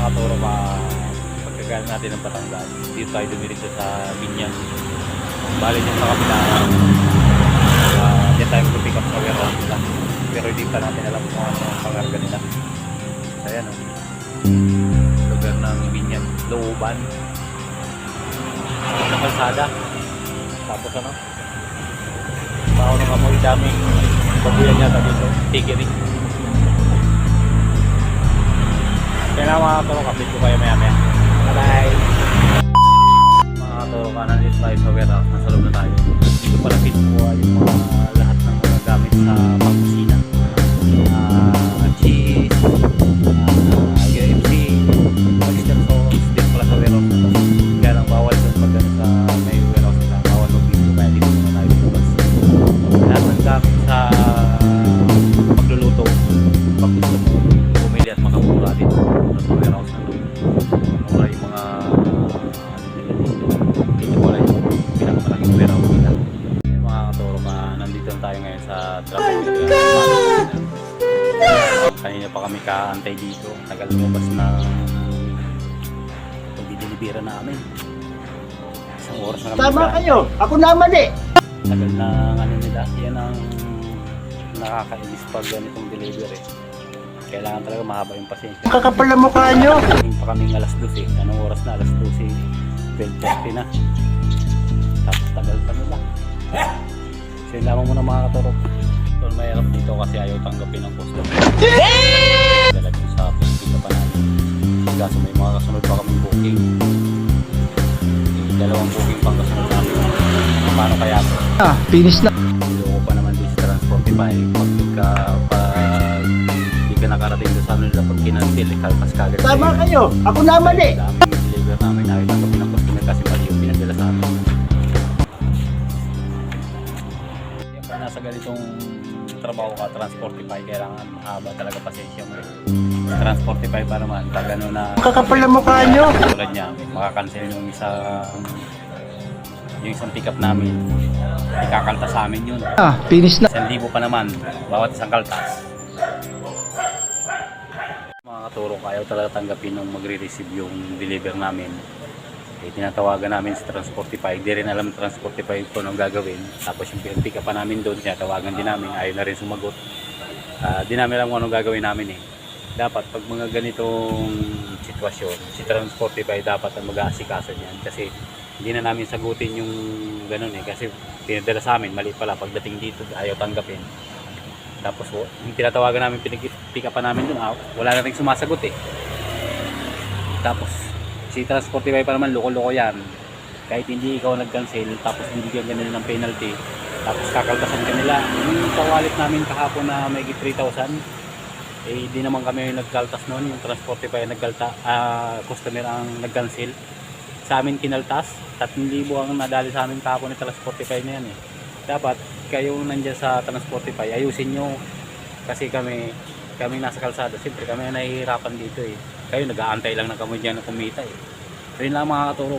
katuro pagkagaling natin ng Batangas, dito tayo dumiretso sa Binyan. Bali dyan sa kapila, dyan tayo mag-pick up sa warehouse nila. Pero hindi pa natin alam kung ano ang pangarga nila. So ayan o, lugar ng Binyan, Looban, sa kalsada. Tapos ano, baho ng amoy, daming babuyan yata dito, tigiri. Kaya na mga katuro, kapit ko kayo maya maya. Bye! Mga katuro, nandito tayo sa warehouse, nasa loob na tayo. Dito pala pinkuha yung mga lahat ng mga gamit sa pangkusina. Cheese, UFC, oyster sauce, dito pala sa warehouse na to. Kaya lang bawal doon pag sa may warehouse na bawal mag-video, kaya dito muna tayo lumabas. Lahat ng gamit sa pagluluto, pag gusto mo bumili at makamura dito sa warehouse na to. Mura yung mga dito pala yung pinakamalaking warehouse nila. Mga katuro, nandito tayo ngayon sa traffic. Kanina pa kami kaantay dito, tagal lumabas na pagdidilibira namin. Isang oras na kami. Tama kayo, ako naman eh. Tagal na ano nila, yan ang nakakainis pag ganitong delivery. Kailangan talaga mahaba yung pasensya. Kakapal na mukha nyo. Tingin pa kaming alas 12, anong oras na? Alas 12, 12:30 na. Tapos tagal pa nila. So yun lamang muna mga katuro. So mahirap dito kasi ayaw tanggapin ng customer. Dala dito sa pagpila pa namin. Kaso may mga kasunod pa kaming booking. Dalawang booking pang kasunod namin. Paano kaya ito? Finish na. Loko pa naman din sa Transportify. Pag di ka nakarating doon sa amin nila pag kinantil, kalpas kagad. Tama kayo, ako naman eh. Daming deliver namin, ayaw tanggapin ng customer kasi mali yung pinadala sa amin. Kaya nasa ganitong trabaho ka, Transportify, kailangan mahaba talaga pasensya mo. Transportify pa naman, pag ano na Kakapal na mukha nyo. tulad niya, makakancel yung isang pick up namin, ikakaltas sa amin yun. Finish na. 1,000 pa naman, bawat isang kaltas. Mga katuro, ayaw talaga tanggapin nung magre-receive yung deliver namin. Tinatawagan namin sa Transportify, di rin alam Transportify kung anong gagawin. Tapos yung pick up pa namin doon, tinatawagan din namin, ayaw na rin sumagot. Di namin alam kung anong gagawin namin eh. Dapat pag mga ganitong sitwasyon, si Transportify dapat ang mag-aasikaso niyan kasi hindi na namin sagutin yung ganun eh, kasi pinadala sa amin, mali pala, pagdating dito ayaw tanggapin. Tapos yung tinatawagan namin, pick up pa namin doon, wala na rin sumasagot eh. Tapos si Transportify pa naman, loko-loko yan. Kahit hindi ikaw nag-cancel, tapos bibigyan ka nila ng penalty, tapos kakaltasan ka nila. Yung sa wallet namin kahapon na may 3,000, eh di naman kami nagkaltas noon, yung Transportify nagkalta, customer ang nag-cancel. Sa amin kinaltas, 3,000 ang nadali sa amin kahapon ng Transportify na yan eh. Dapat kayo nandiyan sa Transportify, ayusin nyo. Kasi kami nasa kalsada, siyempre kami nahihirapan dito eh. Kayo nag-aantay lang na kami dyan na kumita eh. So yun lang mga katuro.